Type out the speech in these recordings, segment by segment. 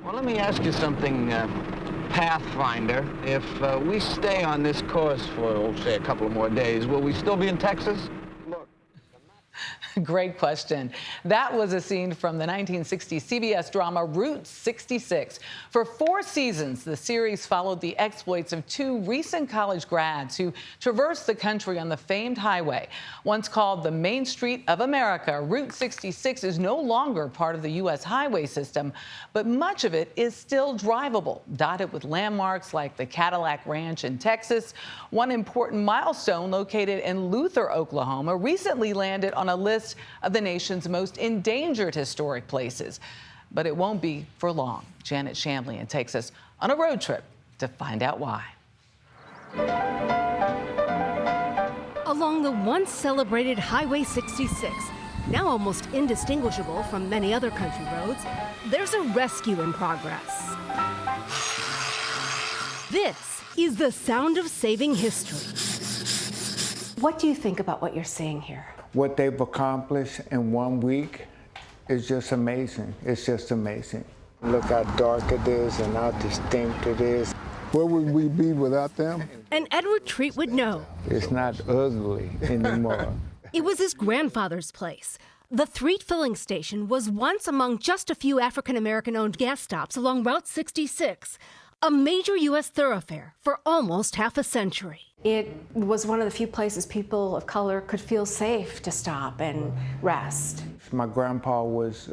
Well, let me ask you something, Pathfinder. If we stay on this course for, say, a couple of more days, will we still be in Texas? Look. Great question. That was a scene from the 1960 CBS drama Route 66. For 4 seasons, the series followed the exploits of 2 recent college grads who traversed the country on the famed highway. Once called the Main Street of America, Route 66 is no longer part of the U.S. highway system, but much of it is still drivable, dotted with landmarks like the Cadillac Ranch in Texas. One important milestone located in Luther, Oklahoma, recently landed on a list of the nation's most endangered historic places. But it won't be for long. Janet Shamlian takes us on a road trip to find out why. Along the once celebrated Highway 66, now almost indistinguishable from many other country roads, there's a rescue in progress. This is the sound of saving history. What do you think about what you're seeing here? What they've accomplished in 1 week is just amazing. It's just amazing. Look how dark it is and how distinct it is. Where would we be without them? And Edward Threatt would know. It's not ugly anymore. It was his grandfather's place. The Threatt Filling Station was once among just a few African-American-owned gas stops along Route 66, a major U.S. thoroughfare for almost half a century. It was one of the few places people of color could feel safe to stop and rest. My grandpa was,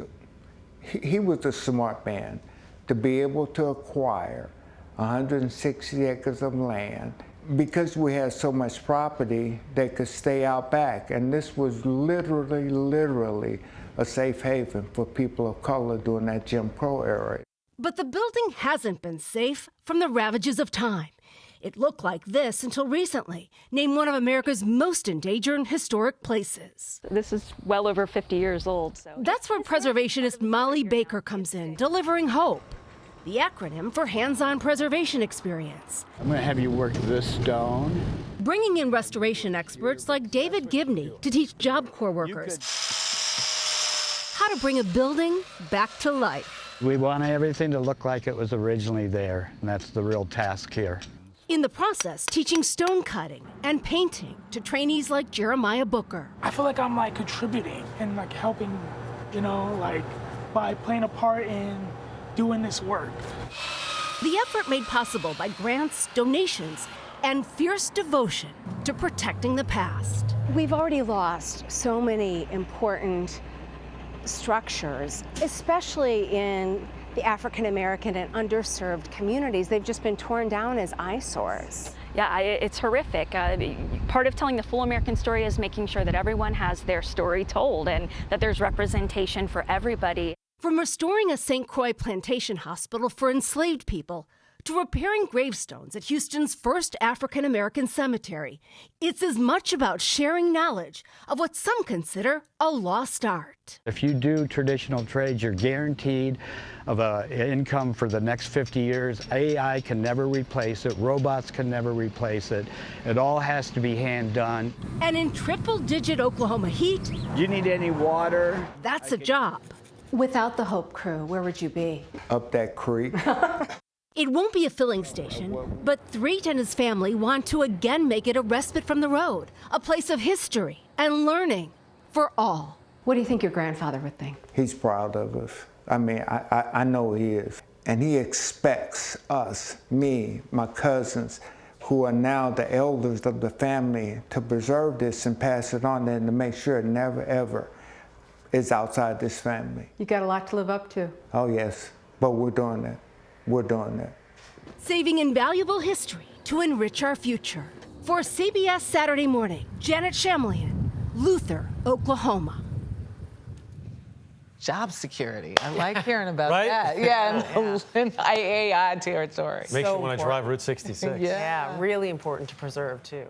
he was a smart man to be able to acquire 160 acres of land. Because we had so much property, they could stay out back. And this was literally a safe haven for people of color during that Jim Crow era. But the building hasn't been safe from the ravages of time. It looked like this until recently, named one of America's most endangered historic places. This is well over 50 years old. That's where preservationist Molly Baker comes in, delivering hope, the acronym for hands-on preservation experience. I'm going to have you work this stone. Bringing in restoration experts like David Gibney to teach Job Corps workers how to bring a building back to life. We want everything to look like it was originally there, and that's the real task here. In the process, teaching stone cutting and painting to trainees like Jeremiah Booker. I feel like I'm contributing and helping, by playing a part in doing this work. The effort made possible by grants, donations, and fierce devotion to protecting the past. We've already lost so many important structures, especially in the African American and underserved communities. They've just been torn down as eyesores. Yeah, it's horrific. Part of telling the full American story is making sure that everyone has their story told and that there's representation for everybody. From restoring a St. Croix plantation hospital for enslaved people to repairing gravestones at Houston's first African-American cemetery, it's as much about sharing knowledge of what some consider a lost art. If you do traditional trades, you're guaranteed of an income for the next 50 years. AI can never replace it. Robots can never replace it. It all has to be hand done. And in triple-digit Oklahoma heat, Do you need any water? that's a job. Without the Hope Crew, where would you be? Up that creek. It won't be a filling station, but Threatt and his family want to again make it a respite from the road, a place of history and learning for all. What do you think your grandfather would think? He's proud of us. I mean, I know he is. And he expects us, me, my cousins, who are now the elders of the family, to preserve this and pass it on and to make sure it never, ever is outside this family. You got a lot to live up to. Oh, yes. But we're doing that. We're doing that. Saving invaluable history to enrich our future. For CBS Saturday Morning, Janet Shamlian, Luther, Oklahoma. Job security. I like hearing about Right? that. Yeah, in AI territory. Makes you want to drive Route 66. Yeah. Really important to preserve, too.